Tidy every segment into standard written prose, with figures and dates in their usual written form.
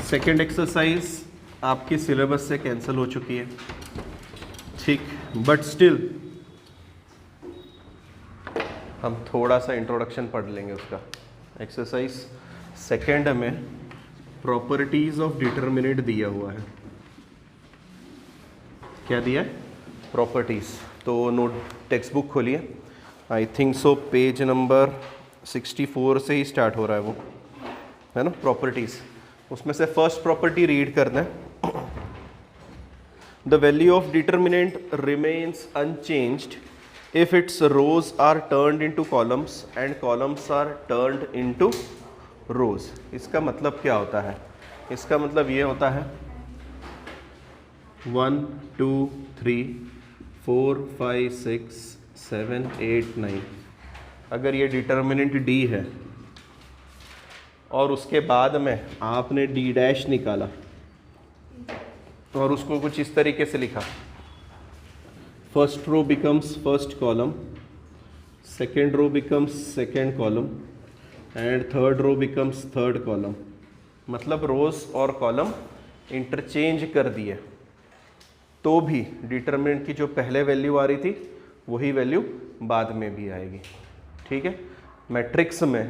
Second exercise आपकी syllabus से cancel हो चुकी है, ठीक, बट स्टिल हम थोड़ा सा इंट्रोडक्शन पढ़ लेंगे उसका। एक्सरसाइज सेकेंड में प्रॉपर्टीज ऑफ डिटर्मिनेंट दिया हुआ है। क्या दिया है? प्रॉपर्टीज। तो नोट टेक्स्ट बुक खोलिए, I think so page number 64 से ही स्टार्ट हो रहा है वो, है ना, प्रॉपर्टीज। उसमें से फर्स्ट प्रॉपर्टी रीड करना है। The value of determinant remains unchanged if its rows are turned into columns and columns are turned into rows। इसका मतलब क्या होता है? इसका मतलब ये होता है 1 2 3 4 5 6 7 8 9। अगर ये डिटर्मिनेंट d है और उसके बाद में आपने d डैश निकाला और उसको कुछ इस तरीके से लिखा, first row becomes first column, second row becomes second column and third row becomes third column. मतलब रोज और कॉलम इंटरचेंज कर दिए, तो भी डिटर्मिनेंट की जो पहले वैल्यू आ रही थी वही वैल्यू बाद में भी आएगी। ठीक है, मैट्रिक्स में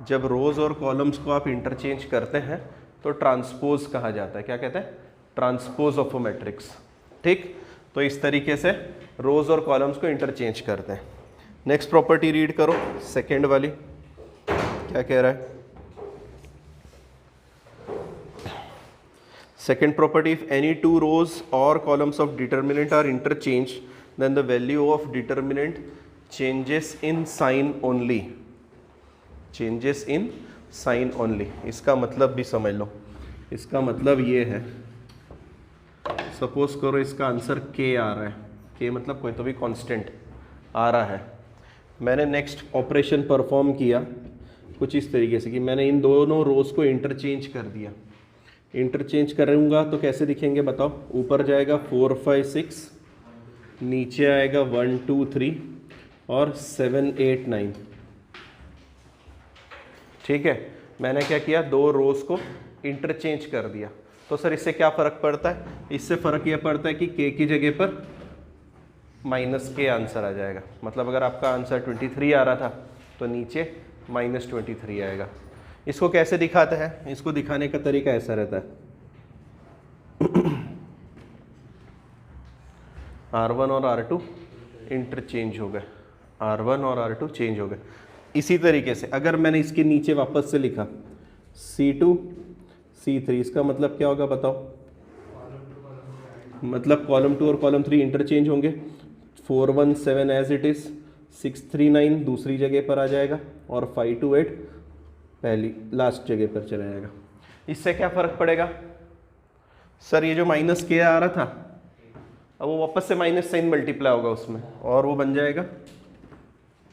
जब रोज और कॉलम्स को आप इंटरचेंज करते हैं तो ट्रांसपोज कहा जाता है। क्या कहते हैं? Transpose of a matrix. ठीक, तो इस तरीके से रोज और कॉलम्स को इंटरचेंज करते हैं। नेक्स्ट प्रॉपर्टी रीड करो, सेकेंड वाली। क्या कह रहा है? Second property, if any two rows और columns of determinant are interchange then the value of determinant changes in sign only. Changes in sign only, इसका मतलब भी समझ लो। इसका मतलब ये है, सपोज करो इसका आंसर k आ रहा है, k मतलब कोई तो भी कांस्टेंट आ रहा है। मैंने नेक्स्ट ऑपरेशन परफॉर्म किया कुछ इस तरीके से कि मैंने इन दोनों रोज को इंटरचेंज कर दिया। इंटरचेंज करूँगा तो कैसे दिखेंगे बताओ? ऊपर जाएगा 4 5 6, नीचे आएगा 1 2 3 और 7 8 9। ठीक है, मैंने क्या किया? दो रोज को इंटरचेंज कर दिया। तो सर इससे क्या फ़र्क पड़ता है? इससे फ़र्क यह पड़ता है कि k की जगह पर -k आंसर आ जाएगा। मतलब अगर आपका आंसर 23 आ रहा था तो नीचे -23 आएगा। इसको कैसे दिखाते हैं? इसको दिखाने का तरीका ऐसा रहता है, R1 और R2 इंटरचेंज हो गए, R1 और R2 चेंज हो गए। इसी तरीके से अगर मैंने इसके नीचे वापस से लिखा C2 C3, इसका मतलब क्या होगा बताओ? मतलब कॉलम 2 और कॉलम 3 इंटरचेंज होंगे। 4 1 7 एज इट इज़, 6 3 9 दूसरी जगह पर आ जाएगा और 5 2 8 पहली लास्ट जगह पर चला जाएगा। इससे क्या फ़र्क पड़ेगा? सर ये जो -k आ रहा था अब वो वापस से माइनस साइन मल्टीप्लाई होगा उसमें और वो बन जाएगा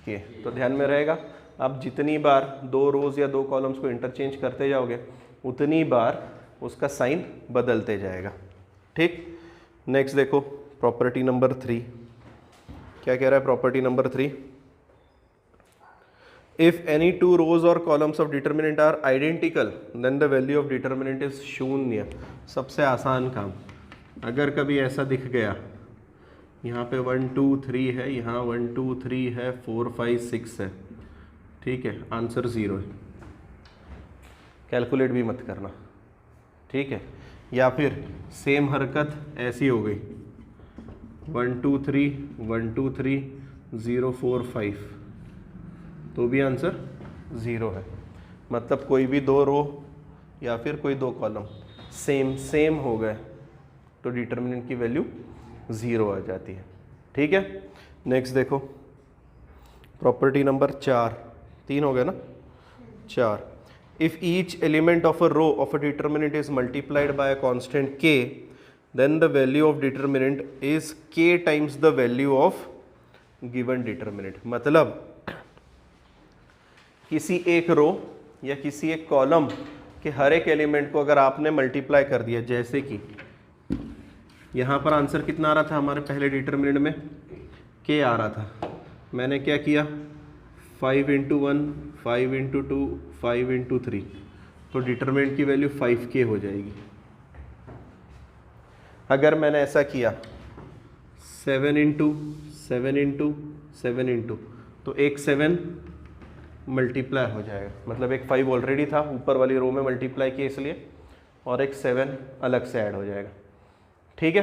k। तो ध्यान में रहेगा, आप जितनी बार दो रोज या दो कॉलम्स को इंटरचेंज करते जाओगे उतनी बार उसका साइन बदलते जाएगा। ठीक, नेक्स्ट देखो प्रॉपर्टी नंबर 3। क्या कह रहा है property number 3? If any two rows और columns of determinant are identical then the value of determinant is शून्य। सबसे आसान काम, अगर कभी ऐसा दिख गया यहाँ पे 1 2 3 है, यहाँ 1 2 3 है, 4 5 6 है, ठीक है, आंसर 0 है, कैलकुलेट भी मत करना। ठीक है, या फिर सेम हरकत ऐसी हो गई 1 2 3 1 2 3 0 4 5, तो भी आंसर 0 है। मतलब कोई भी दो रो या फिर कोई दो कॉलम सेम हो गए तो डिटर्मिनेंट की वैल्यू 0 आ जाती है। ठीक है, नेक्स्ट देखो प्रॉपर्टी नंबर 4, 3 हो गया ना, 4। If each element of a row of a determinant is multiplied by a constant k, then the value of determinant is k times the value of given determinant। मतलब किसी एक रो या किसी एक कॉलम के हर एक एलिमेंट को अगर आपने मल्टीप्लाई कर दिया, जैसे कि यहाँ पर आंसर कितना आ रहा था हमारे पहले डिटर्मिनेंट में? k आ रहा था। मैंने क्या किया? 5 × 1 5 × 2 5 × 3, तो डिटरमिनेंट की वैल्यू 5k हो जाएगी। अगर मैंने ऐसा किया 7 इंटू 7 इंटू 7 इंटू, तो एक 7 मल्टीप्लाई हो जाएगा, मतलब एक 5 ऑलरेडी था ऊपर वाली रो में मल्टीप्लाई किया इसलिए, और एक 7 अलग से ऐड हो जाएगा। ठीक है,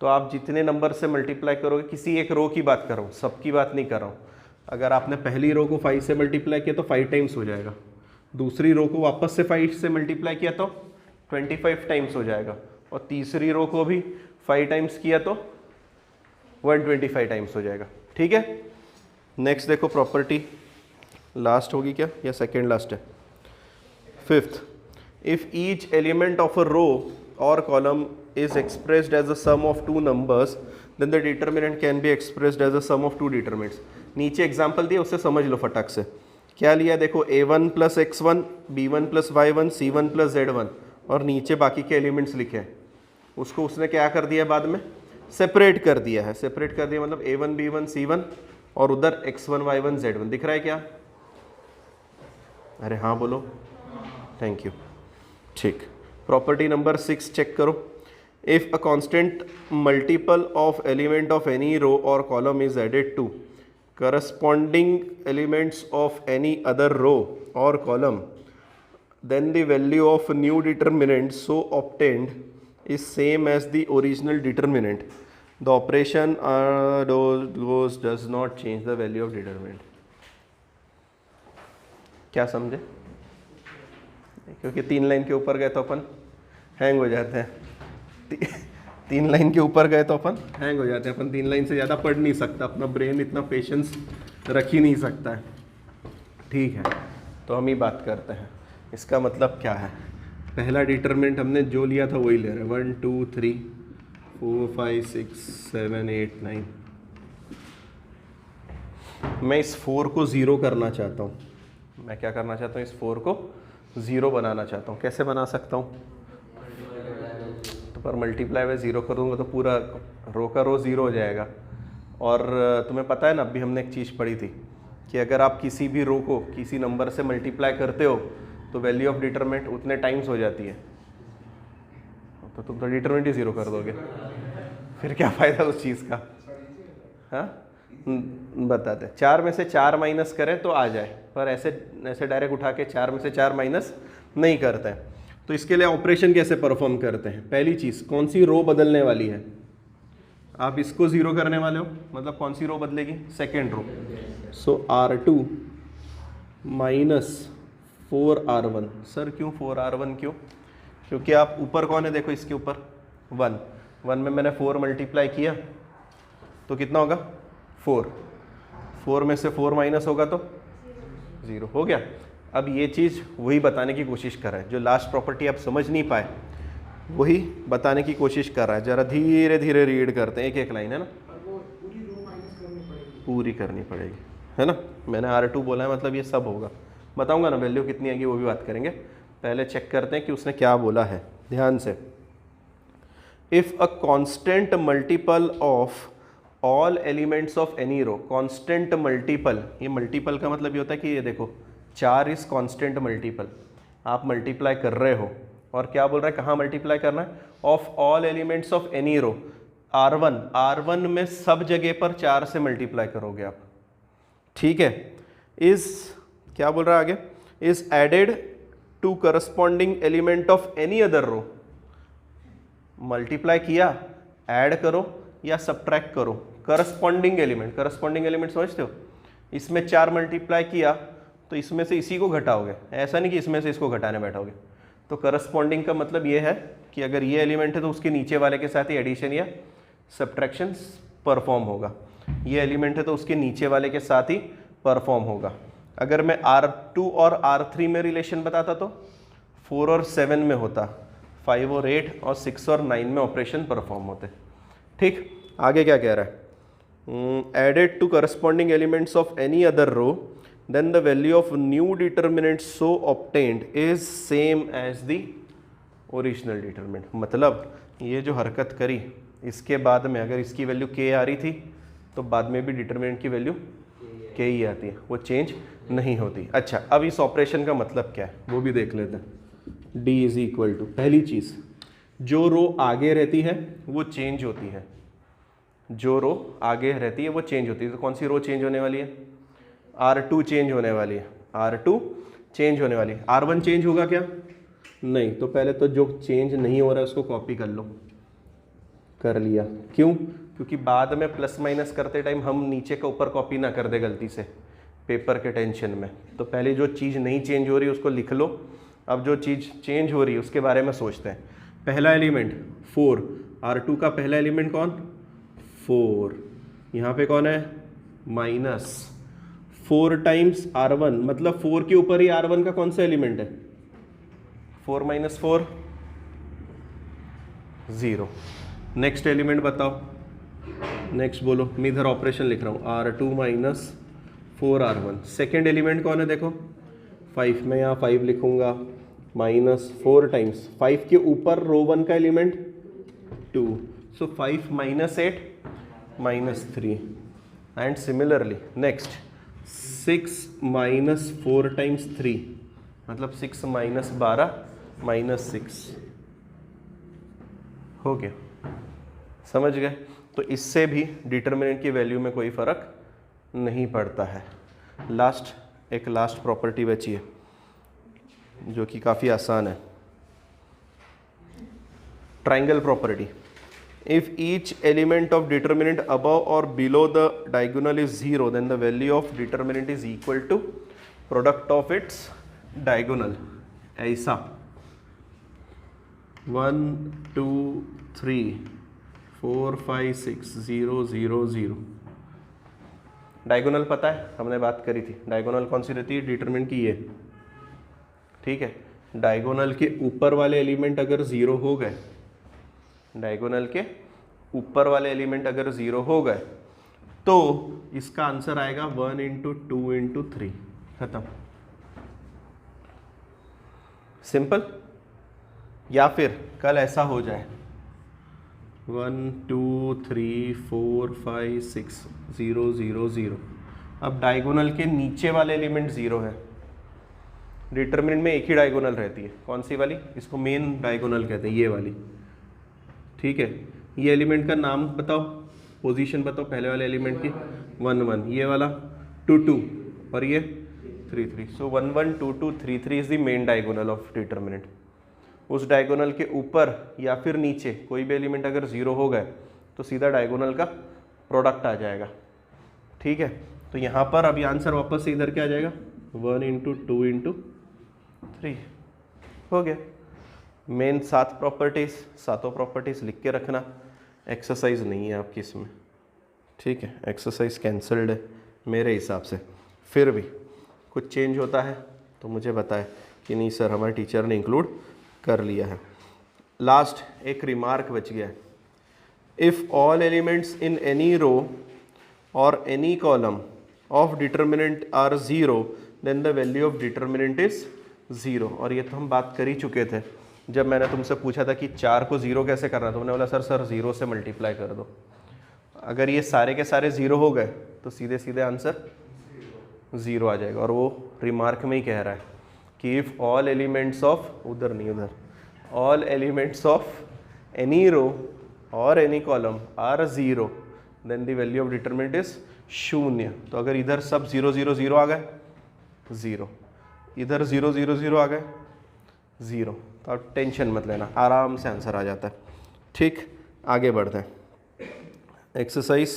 तो आप जितने नंबर से मल्टीप्लाई करोगे, किसी एक रो की बात कर रहा हूँ, सबकी बात नहीं कर रहा हूँ। अगर आपने पहली रो को 5 से मल्टीप्लाई किया तो 5 टाइम्स हो जाएगा, दूसरी रो को वापस से 5 से मल्टीप्लाई किया तो 25 टाइम्स हो जाएगा, और तीसरी रो को भी 5 टाइम्स किया तो 125 टाइम्स हो जाएगा। ठीक है, नेक्स्ट देखो प्रॉपर्टी, लास्ट होगी क्या या सेकेंड लास्ट है? Fifth, if each element of a row और column is expressed as a sum of two numbers, then the determinant can be expressed as a sum of two determinants। नीचे example दिया, उससे समझ लो फटाक से। क्या लिया देखो, a1 plus x1, b1 plus y1, c1 plus z1, और नीचे बाकी के एलिमेंट्स लिखे हैं। उसको उसने क्या कर दिया, बाद में सेपरेट कर दिया है। सेपरेट कर दिया मतलब a1 b1 c1, और उधर x1 y1 z1 दिख रहा है क्या? अरे हाँ बोलो, थैंक यू। ठीक, प्रॉपर्टी नंबर 6 चेक करो। If a constant multiple of element of any row or column is added to corresponding elements of any other row or column, then the value of new determinant so obtained is same as the original determinant. The operation does not change the value of determinant। क्या समझे? क्योंकि 3 line के ऊपर गए तो अपन hang हो जाते हैं। 3 लाइन के ऊपर गए तो अपन हैंग हो जाते हैं। अपन 3 लाइन से ज़्यादा पढ़ नहीं सकता, अपना ब्रेन इतना पेशेंस रख ही नहीं सकता है। ठीक है, तो हम ही बात करते हैं। इसका मतलब क्या है, पहला डिटरमिनेंट हमने जो लिया था वही ले रहे हैं, 1 2 3 4 5 6 7 8 9। मैं इस 4 को 0 करना चाहता हूँ। मैं क्या करना चाहता हूँ, इस 4 को 0 बनाना चाहता हूँ। कैसे बना सकता हूँ? तो पर मल्टीप्लाई बाय 0 करूँगा तो पूरा रो का रो 0 हो जाएगा। और तुम्हें पता है ना, अभी हमने एक चीज़ पढ़ी थी कि अगर आप किसी भी रो को किसी नंबर से मल्टीप्लाई करते हो तो वैल्यू ऑफ डिटरमिनेंट उतने टाइम्स हो जाती है। तो तुम तो डिटरमिनेंट ही 0 कर दोगे, फिर क्या फ़ायदा उस चीज़ का? हाँ, बताते। 4 में से 4 माइनस करें तो आ जाए, पर ऐसे डायरेक्ट उठा के 4 में से 4 माइनस नहीं करते हैं। तो इसके लिए ऑपरेशन कैसे परफॉर्म करते हैं? पहली चीज़, कौन सी रो बदलने वाली है? आप इसको 0 करने वाले हो, मतलब कौन सी रो बदलेगी? Second row. So R2 minus 4R1। Sir क्यों 4R1 क्यों? क्योंकि आप ऊपर कौन है देखो, इसके ऊपर 1 में मैंने 4 मल्टीप्लाई किया तो कितना होगा? 4 में से 4 माइनस होगा तो 0 हो गया। अब ये चीज़ वही बताने की कोशिश कर रहा है, जो लास्ट प्रॉपर्टी आप समझ नहीं पाए वही बताने की कोशिश कर रहा है। जरा धीरे धीरे रीड करते हैं, एक एक लाइन है ना, पूरी करनी पड़ेगी है ना। मैंने R2 बोला है मतलब ये सब होगा, बताऊंगा ना वैल्यू कितनी आएगी वो भी बात करेंगे। पहले चेक करते हैं कि उसने क्या बोला है, ध्यान से। If a constant multiple of all elements of any row, constant multiple, ये मल्टीपल का मतलब ये होता है कि ये देखो 4 इज कांस्टेंट मल्टीपल, आप मल्टीप्लाई कर रहे हो और क्या बोल रहा है, कहाँ मल्टीप्लाई करना है? Of all elements of any row. R1 में सब जगह पर 4 से मल्टीप्लाई करोगे आप, ठीक है। इज क्या बोल रहा है आगे, is added to corresponding element of any other row. Multiply किया, ऐड करो या सब्ट्रैक्ट करो। करस्पॉन्डिंग एलिमेंट समझते हो? इसमें 4 मल्टीप्लाई किया तो इसमें से इसी को घटाओगे, ऐसा नहीं कि इसमें से इसको घटाने बैठोगे। तो करस्पॉन्डिंग का मतलब ये है कि अगर ये एलिमेंट है तो उसके नीचे वाले के साथ ही एडिशन या सब्ट्रैक्शन परफॉर्म होगा। ये एलिमेंट है तो उसके नीचे वाले के साथ ही परफॉर्म होगा। अगर मैं R2 और R3 में रिलेशन बताता तो 4 और 7 में होता, 5 और 8 और 6 और 9 में ऑपरेशन परफॉर्म होते। ठीक, आगे क्या कह रहा है? Added to corresponding elements of any other row, then the value of new determinant so obtained is same as the original determinant। मतलब ये जो हरकत करी, इसके बाद में अगर इसकी वैल्यू k आ रही थी तो बाद में भी डिटरमिनेंट की वैल्यू k ही आती है, वो चेंज नहीं होती। अच्छा, अब इस ऑपरेशन का मतलब क्या है वो भी देख लेते हैं। डी इज इक्वल टू, पहली चीज़ जो रो आगे रहती है वो चेंज होती है, जो रो आगे रहती है वो चेंज होती है। तो कौन सी रो चेंज होने वाली है? R2 चेंज होने वाली है, R2 चेंज होने वाली है। R1 चेंज होगा क्या? नहीं। तो पहले तो जो चेंज नहीं हो रहा है उसको कॉपी कर लो, कर लिया। क्यों? क्योंकि बाद में प्लस माइनस करते टाइम हम नीचे का ऊपर कॉपी ना कर दे गलती से पेपर के टेंशन में। तो पहले जो चीज़ नहीं चेंज हो रही उसको लिख लो, अब जो चीज़ चेंज हो रही है उसके बारे में सोचते हैं। पहला एलिमेंट 4, R2 का पहला एलिमेंट कौन? 4। यहाँ पे कौन है? माइनस 4 टाइम्स R1, मतलब 4 के ऊपर ही R1 का कौन सा एलिमेंट है? 4 माइनस 4 0। नेक्स्ट एलिमेंट बताओ, नेक्स्ट बोलो। मैं इधर ऑपरेशन लिख रहा हूँ, R2 minus 4R1। Second element कौन है? देखो 5, मैं यहाँ 5 लिखूँगा, माइनस 4 टाइम्स 5 के ऊपर रो 1 का element 2, so 5 minus 8 minus 3। And similarly next 6 minus 4 times 3, मतलब 6 माइनस 12 माइनस 6 हो गया। समझ गए? तो इससे भी डिटर्मिनेंट की वैल्यू में कोई फ़र्क नहीं पड़ता है। एक लास्ट प्रॉपर्टी बची है जो कि काफ़ी आसान है, triangle property. If each element of determinant above और below the diagonal is 0 then the value of determinant is equal to product of its diagonal. ऐसा 1 2 3 4 5 6 0 0 0। डायगोनल पता है, हमने बात करी थी। डायगोनल कौन सी रहती है? डिटरमिनेंट की ये, ठीक है। डायगोनल के ऊपर वाले एलिमेंट अगर 0 हो गए, डायगोनल के ऊपर वाले एलिमेंट अगर 0 हो गए तो इसका आंसर आएगा 1 इंटू 2 इंटू 3, खत्म। सिंपल। या फिर कल ऐसा हो जाए 1 2 3 4 5 6 0 0 0। अब डायगोनल के नीचे वाले एलिमेंट 0 है। डिटरमिनेंट में एक ही डायगोनल रहती है, कौन सी वाली? इसको मेन डायगोनल कहते हैं, ये वाली, ठीक है। ये एलिमेंट का नाम बताओ, पोजीशन बताओ पहले वाले एलिमेंट की। 1 1, ये वाला 2 2 और ये 3 3। सो 1 1 2 2 3 3 is the main diagonal of determinant. उस डायगोनल के ऊपर या फिर नीचे कोई भी एलिमेंट अगर 0 हो गए तो सीधा डायगोनल का प्रोडक्ट आ जाएगा, ठीक है। तो यहाँ पर अभी आंसर वापस से इधर क्या आ जाएगा? 1 इंटू 2 इंटू 3 हो गया। मेन 7 प्रॉपर्टीज, सातों प्रॉपर्टीज लिख के रखना। एक्सरसाइज नहीं है आपकी इसमें, ठीक है। एक्सरसाइज कैंसल्ड है मेरे हिसाब से। फिर भी कुछ चेंज होता है तो मुझे बताए कि नहीं सर हमारे टीचर ने इंक्लूड कर लिया है। लास्ट एक रिमार्क बच गया है। If all elements in any row और any column of determinant are 0 then the value of determinant is 0। और ये तो हम बात कर ही चुके थे जब मैंने तुमसे पूछा था कि 4 को 0 कैसे करना। तुमने बोला सर 0 से मल्टीप्लाई कर दो। अगर ये सारे के सारे 0 हो गए तो सीधे सीधे आंसर 0 आ जाएगा। और वो रिमार्क में ही कह रहा है कि इफ़ ऑल एलिमेंट्स ऑफ, उधर नहीं उधर, all elements of any row और any column are 0 then the value of determinant is 0। तो अगर इधर सब 0 0 0 आ गए 0, इधर 0 0 0 आ गए 0, तो आप टेंशन मत लेना, आराम से आंसर आ जाता है, ठीक। आगे बढ़ते हैं एक्सरसाइज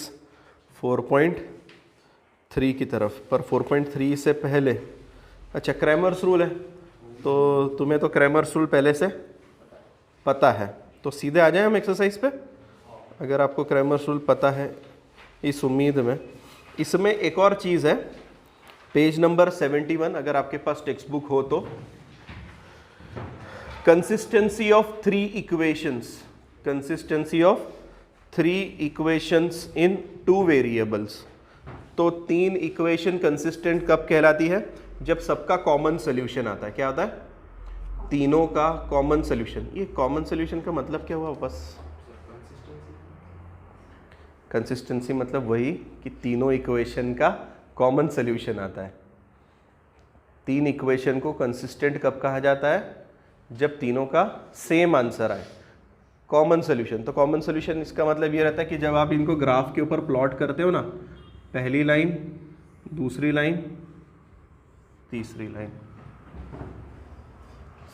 4.3 की तरफ। पर 4.3 से पहले, अच्छा क्रैमर्स रूल है, तो तुम्हें तो क्रैमर्स रूल पहले से पता है, तो सीधे आ जाए हम एक्सरसाइज पे। अगर आपको क्रैमर्स रूल पता है इस उम्मीद में। इसमें एक और चीज़ है, पेज नंबर 71 अगर आपके पास टेक्स्ट बुक हो तो, consistency of 3 equations, consistency of 3 equations in 2 variables. तो 3 इक्वेशन कंसिस्टेंट कब कहलाती है? जब सबका कॉमन सोल्यूशन आता है। क्या आता है? तीनों का कॉमन सोल्यूशन। ये कॉमन सोल्यूशन का मतलब क्या हुआ? बस कंसिस्टेंसी मतलब वही कि तीनों इक्वेशन का कॉमन सोल्यूशन आता है। 3 इक्वेशन को कंसिस्टेंट कब कहा जाता है? जब तीनों का सेम आंसर आए, कॉमन सोल्यूशन। तो कॉमन सोल्यूशन इसका मतलब ये रहता है कि जब आप इनको ग्राफ के ऊपर प्लॉट करते हो ना, पहली लाइन, दूसरी लाइन, तीसरी लाइन।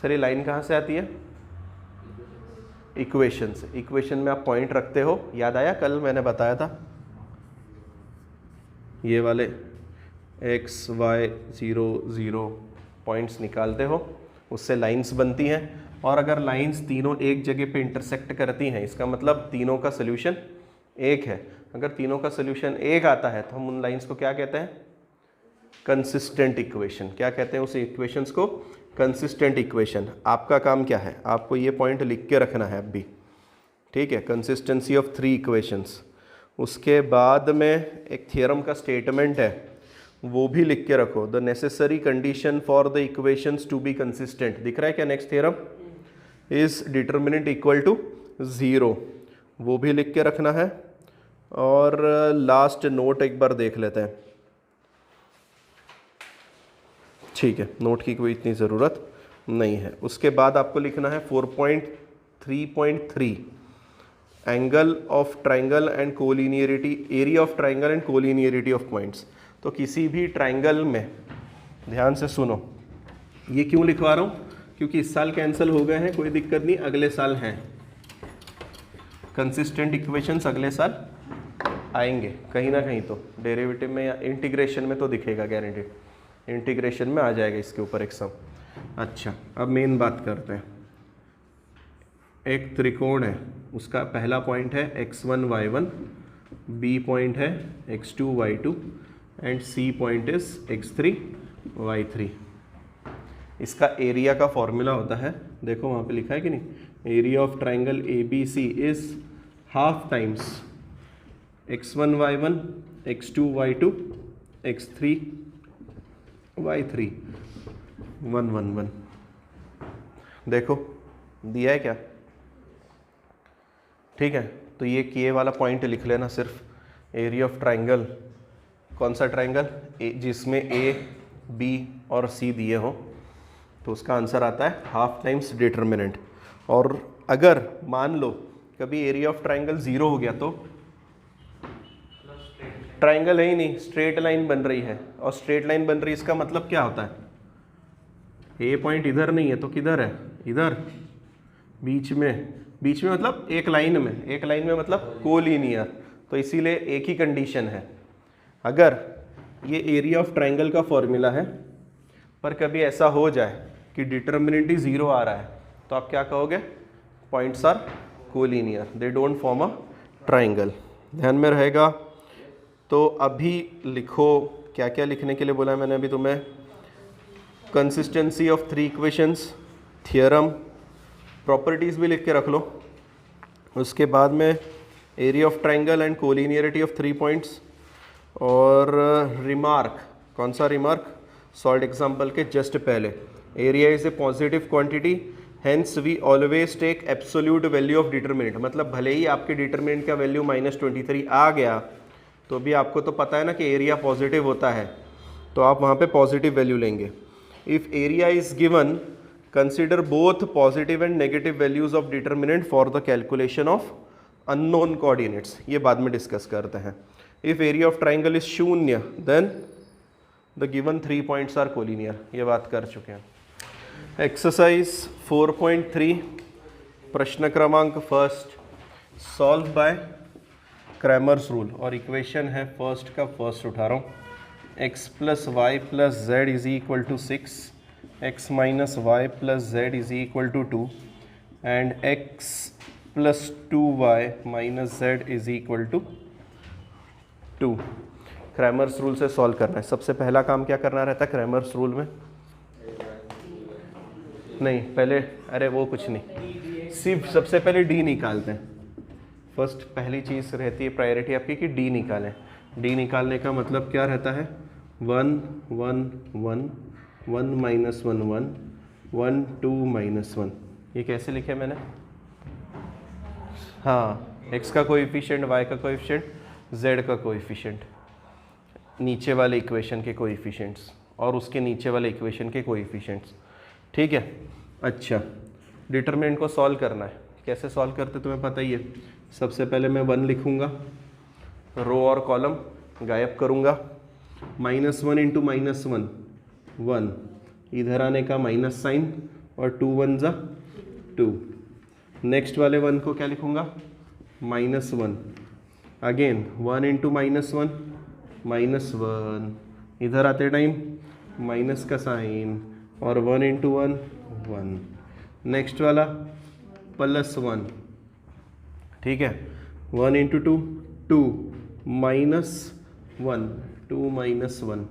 सर ये लाइन कहाँ से आती है? इक्वेशन से। इक्वेशन में आप पॉइंट रखते हो, याद आया कल मैंने बताया था, ये वाले x y 0 0 पॉइंट्स निकालते हो, उससे लाइंस बनती हैं। और अगर लाइंस तीनों एक जगह पे इंटरसेक्ट करती हैं, इसका मतलब तीनों का सोल्यूशन एक है। अगर तीनों का सोल्यूशन एक आता है तो हम उन लाइंस को क्या कहते हैं? Consistent equation. क्या कहते हैं उस इक्वेशंस को? Consistent equation. आपका काम क्या है? आपको ये पॉइंट लिख के रखना है अभी, ठीक है? Consistency of 3 equations. उसके बाद में एक थ्योरम का स्टेटमेंट है, वो भी लिख के रखो। The necessary condition for the equations to be consistent. दिख रहा है क्या next theorem? Is determinant equal to 0, वो भी लिख के रखना है। और लास्ट नोट एक बार देख लेते हैं, ठीक है? नोट की कोई इतनी ज़रूरत नहीं है। उसके बाद आपको लिखना है 4.3.3 angle of triangle and collinearity, area of triangle and collinearity of points. तो किसी भी ट्राइंगल में, ध्यान से सुनो, ये क्यों लिखवा रहा हूँ? क्योंकि इस साल कैंसिल हो गए हैं, कोई दिक्कत नहीं, अगले साल हैं कंसिस्टेंट इक्वेशंस, अगले साल आएंगे कहीं ना कहीं, तो डेरिवेटिव में या इंटीग्रेशन में तो दिखेगा गारंटेड, इंटीग्रेशन में आ जाएगा इसके ऊपर एक सम। अच्छा, अब मेन बात करते हैं। एक त्रिकोण है, उसका पहला पॉइंट है x1 y1, बी पॉइंट है x2 y2 and C point is x3 y3। इसका एरिया का फॉर्मूला होता है, देखो वहाँ पे लिखा है कि नहीं, area of triangle ABC is half times x1 y1 x2 y2 x3 y3 1 1 1। देखो दिया है क्या? ठीक है, तो ये किए वाला पॉइंट लिख लेना सिर्फ। एरिया ऑफ ट्राइंगल, कौन सा ट्राइंगल? जिसमें A, B और C दिए हो, तो उसका आंसर आता है हाफ टाइम्स डिटर्मिनेंट। और अगर मान लो कभी एरिया ऑफ ट्राइंगल 0 हो गया तो ट्राइंगल है ही नहीं, स्ट्रेट लाइन बन रही है। और स्ट्रेट लाइन बन रही है, इसका मतलब क्या होता है? ए पॉइंट इधर नहीं है तो किधर है? इधर, बीच में। बीच में मतलब एक लाइन में, एक लाइन में मतलब कोलिनियर। तो इसीलिए एक ही कंडीशन है। अगर ये एरिया ऑफ ट्राइंगल का फॉर्मूला है, पर कभी ऐसा हो जाए कि डिटर्मिनेंट ही 0 आ रहा है, तो आप क्या कहोगे? Points are collinear, they don't form a triangle. ध्यान में रहेगा। तो अभी लिखो, क्या क्या लिखने के लिए बोला है मैंने अभी तुम्हें? Consistency of 3 equations, theorem, properties भी लिख के रख लो। उसके बाद में area of triangle and collinearity of 3 points, और रिमार्क, कौन सा रिमार्क? सॉल्ड एग्जाम्पल के जस्ट पहले, area is a positive quantity, hence we always take absolute value of determinant. मतलब भले ही आपके डिटर्मिनेंट का वैल्यू -23 आ गया, तो भी आपको तो पता है ना कि एरिया पॉजिटिव होता है, तो आप वहाँ पे पॉजिटिव वैल्यू लेंगे। If area is given, consider both positive and negative values of determinant for the calculation of unknown coordinates. ये बाद में डिस्कस करते हैं। If area of triangle is 0, then the given 3 points are collinear. ये बात कर चुके हैं। एक्सरसाइज 4.3, प्रश्न क्रमांक first, solve by Cramer's rule. और इक्वेशन है फर्स्ट का फर्स्ट उठा रहा हूँ, x plus Y plus z is equal to 6, x minus y plus z is equal to 2 and x plus 2y minus z is equal to 2। Cramer's rule से solve करना है। सबसे पहला काम क्या करना रहता है क्रैमर्स रूल में? नहीं, पहले, अरे वो कुछ नहीं, सिर्फ सबसे पहले डी निकालते हैं। फर्स्ट पहली चीज़ रहती है प्रायोरिटी आपकी कि डी निकालें। डी निकालने का मतलब क्या रहता है? 1 1 1 1 माइनस 1 1 1 2 माइनस 1। ये कैसे लिखे मैंने? हाँ, x का कोएफिशिएंट, y का कोएफिशिएंट, z का कोएफिशिएंट, नीचे वाले इक्वेशन के कोएफिशिएंट्स और उसके नीचे वाले इक्वेशन के कोएफिशिएंट्स। ठीक है। अच्छा, डिटरमिनेंट को सॉल्व करना है। कैसे सॉल्व करते तुम्हें पता ही है। सबसे पहले मैं 1 लिखूंगा, रो और कॉलम गायब करूंगा, -1 इंटू -1 1, इधर आने का माइनस साइन और 2 1 जा 2। नेक्स्ट वाले 1 को क्या लिखूंगा, -1, अगेन 1 इंटू -1 -1, इधर आते टाइम माइनस का साइन और 1 इंटू 1 1। नेक्स्ट वाला +1, ठीक है, 1 इंटू 2 2 -1 2 -1,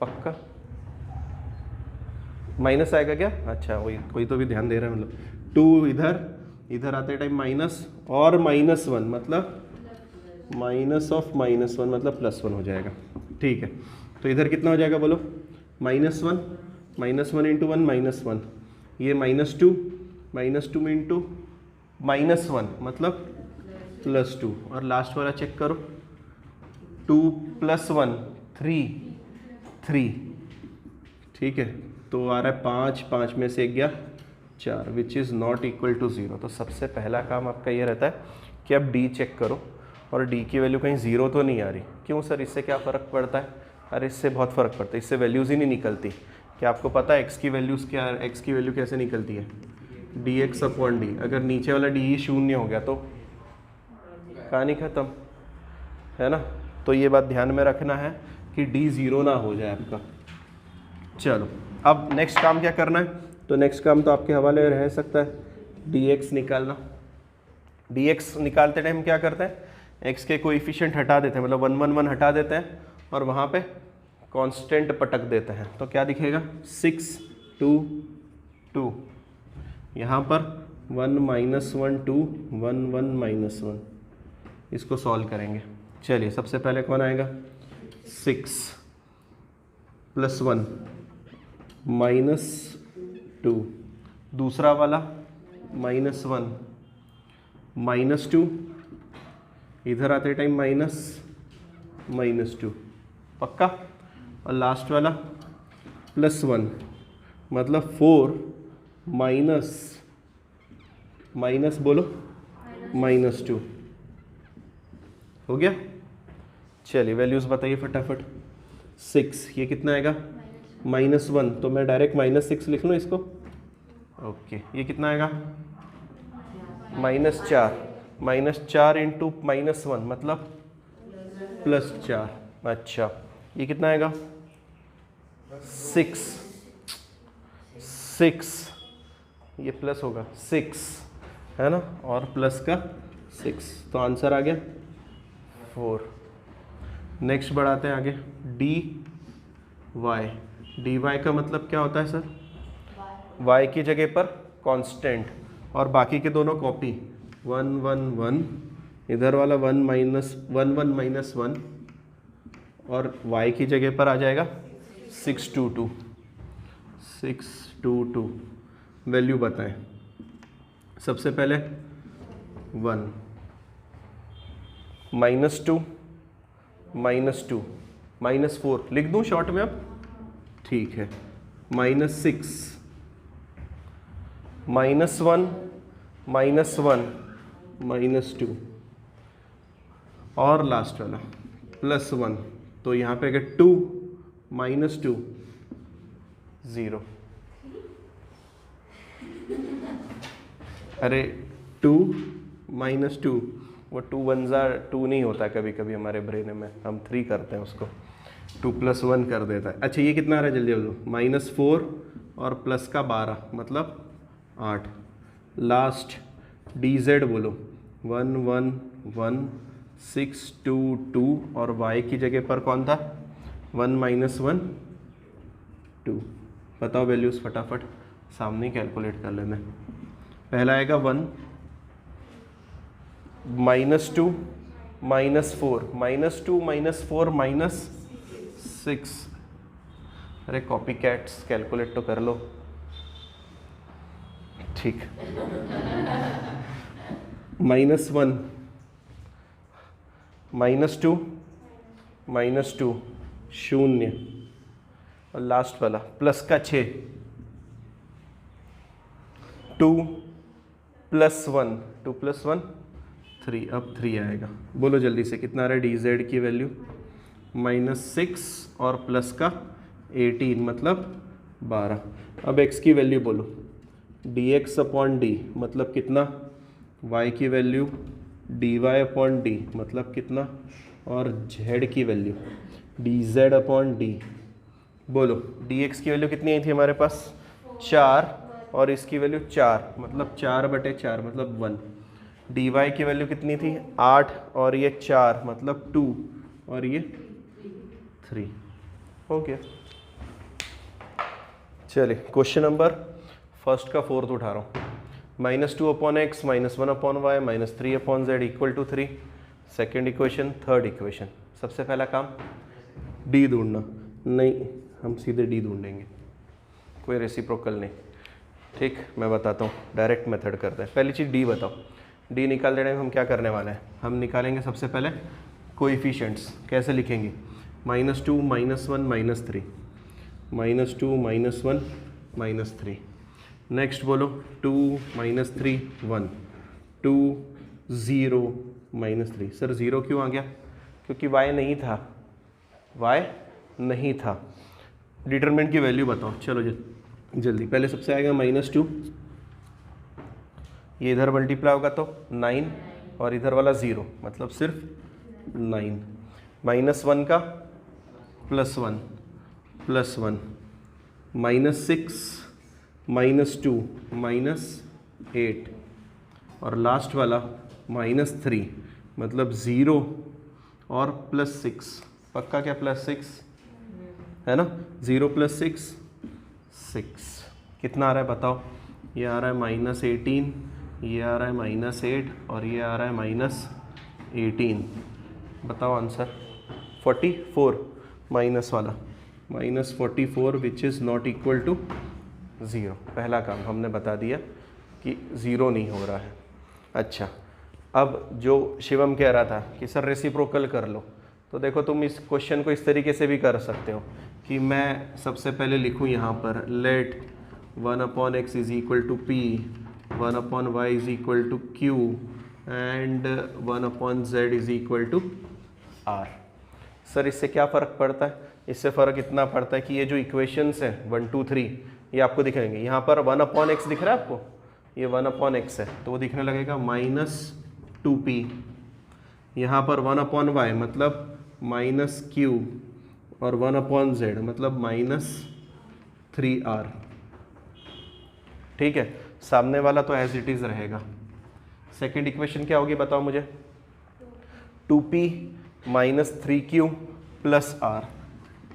पक्का माइनस आएगा क्या? अच्छा वही, कोई तो भी ध्यान दे रहा है, मतलब 2 इधर आते टाइम माइनस और -1 मतलब -1 मतलब +1 हो जाएगा। ठीक है, तो इधर कितना हो जाएगा बोलो, -1 इंटू 1 -1, ये -2 इंटू -1 मतलब +2, और लास्ट वाला चेक करो, 2 + 1 3, ठीक है, तो आ रहा है 5, 5 में से 1 गया 4, which is not equal to 0। तो सबसे पहला काम आपका ये रहता है कि आप डी चेक करो, और डी की वैल्यू कहीं 0 तो नहीं आ रही। क्यों सर, इससे क्या फ़र्क पड़ता है? अरे इससे बहुत फ़र्क पड़ता है, इससे वैल्यूज़ ही नहीं निकलती। क्या आपको पता है एक्स की वैल्यूज़ क्या, एक्स की वैल्यू कैसे निकलती है, dx/d। अगर नीचे वाला डी ही 0 हो गया तो कहानी ख़त्म, है ना। तो ये बात ध्यान में रखना है कि डी 0 ना हो जाए आपका। चलो अब नेक्स्ट काम क्या करना है, तो नेक्स्ट काम तो आपके हवाले रह सकता है, dx निकालना। dx निकालते टाइम क्या करते हैं, x के कोएफिशिएंट हटा देते हैं, मतलब 1 1 1 हटा देते हैं और वहाँ पे कांस्टेंट पटक देते हैं, तो क्या दिखेगा 6 2 2, यहाँ पर 1 -1 2 1 1 -1, इसको सॉल्व करेंगे। चलिए सबसे पहले कौन आएगा, 6 + 1 -2, दूसरा वाला -1 -2, इधर आते टाइम -2, पक्का, और लास्ट वाला +1 मतलब 4 माइनस बोलो -2, हो गया। चलिए वैल्यूज़ बताइए फटाफट। 6 ये कितना आएगा, -1, तो मैं डायरेक्ट -6 लिख लूँ इसको, ओके। ये कितना आएगा, -4 इंटू -1 मतलब +4, अच्छा। ये कितना आएगा, 6 ये प्लस होगा 6, है ना, और प्लस का 6, तो आंसर आ गया 4। नेक्स्ट बढ़ाते हैं आगे, dy का मतलब क्या होता है सर, y की जगह पर कांस्टेंट और बाकी के दोनों कॉपी, 1 1 1, इधर वाला 1 1 और y की जगह पर आ जाएगा 6 2 2। वैल्यू बताएं, सबसे पहले 1 -2 -4 लिख दूं शॉर्ट में अब, ठीक है, -6 -1 -2 और लास्ट वाला +1, तो यहाँ पे अगर 2 -2 0, अरे 2 -2, वो 2 1 2 नहीं होता, कभी कभी हमारे ब्रेन में हम 3 करते हैं उसको, 2 + 1 कर देता है। अच्छा ये कितना आ रहा है जल्दी बोलो, -4 और प्लस का 12 मतलब 8। लास्ट dz बोलो, 1 1 1 6 2 2 और y की जगह पर कौन था, 1 -1 2। बताओ वैल्यूज़ फटाफट, सामने कैलकुलेट कर लेना। पहला आएगा 1 -2 -4 -6, अरे कॉपी कैट्स कैलकुलेट तो कर लो, ठीक। -1 -2 0, और लास्ट वाला प्लस का 6 2 + 1, 2 + 1 3, अब 3 आएगा। बोलो जल्दी से कितना आ रहा है डी जेड की वैल्यू, -6 और प्लस का 18 मतलब 12। अब x की वैल्यू बोलो, dx/d मतलब कितना, y की वैल्यू dy/d मतलब कितना, और z की वैल्यू dz/d। बोलो dx की वैल्यू कितनी आई थी हमारे पास 4, और इसकी वैल्यू 4 मतलब 4/4 मतलब 1। dy की वैल्यू कितनी थी 8, और ये 4 मतलब 2, और ये 3। हो गया। चलिए क्वेश्चन नंबर फर्स्ट का 4th उठा रहा हूँ। -2/x -1/y -3/z = 3। Second equation, third equation. सबसे पहला काम डी ढूंढना, नहीं हम सीधे डी ढूंढेंगे, कोई रेसिप्रोकल नहीं। ठीक, मैं बताता हूँ, डायरेक्ट मेथड करते हैं। पहली चीज़ डी बताओ। डी निकाल देने में हम क्या करने वाले हैं, हम निकालेंगे सबसे पहले कोएफिशिएंट्स। कैसे लिखेंगे, -2 -1 -3, -2 -1 -3। नेक्स्ट बोलो 2 -3 1, 2 0 -3। सर 0 क्यों आ गया, क्योंकि y नहीं था, y नहीं था। डिटरमिनेंट की वैल्यू बताओ, चलो जल्दी। पहले सबसे आएगा -2, ये इधर मल्टीप्लाई होगा तो 9, और इधर वाला 0 मतलब सिर्फ 9। -1 का +1 +1, -6 -2 -8, और लास्ट वाला -3 मतलब 0 और +6। पक्का क्या +6 है ना, 0 + 6 6। कितना आ रहा है बताओ, ये आ रहा है -18, ये आ रहा है -8, और ये आ रहा है -18। बताओ आंसर। 44 माइनस वाला -44 which is not equal to 0। पहला काम हमने बता दिया कि 0 नहीं हो रहा है। अच्छा, अब जो शिवम कह रहा था कि सर रेसिप्रोकल कर लो, तो देखो तुम इस क्वेश्चन को इस तरीके से भी कर सकते हो कि मैं सबसे पहले लिखूं यहाँ पर let 1/x = p, 1/y = q, and 1/z = r। Sir इससे क्या फ़र्क पड़ता है, इससे फ़र्क इतना पड़ता है कि ये जो इक्वेशंस हैं 1 2 3 ये आपको दिखेंगे। यहाँ पर 1/x दिख रहा है आपको, ये 1/x है तो वो दिखने लगेगा -2p। यहाँ पर 1/y मतलब -q, और 1/z मतलब -3r। ठीक है, सामने वाला तो एज इट इज़ रहेगा। सेकेंड इक्वेशन क्या होगी बताओ मुझे, 2p -3q + r,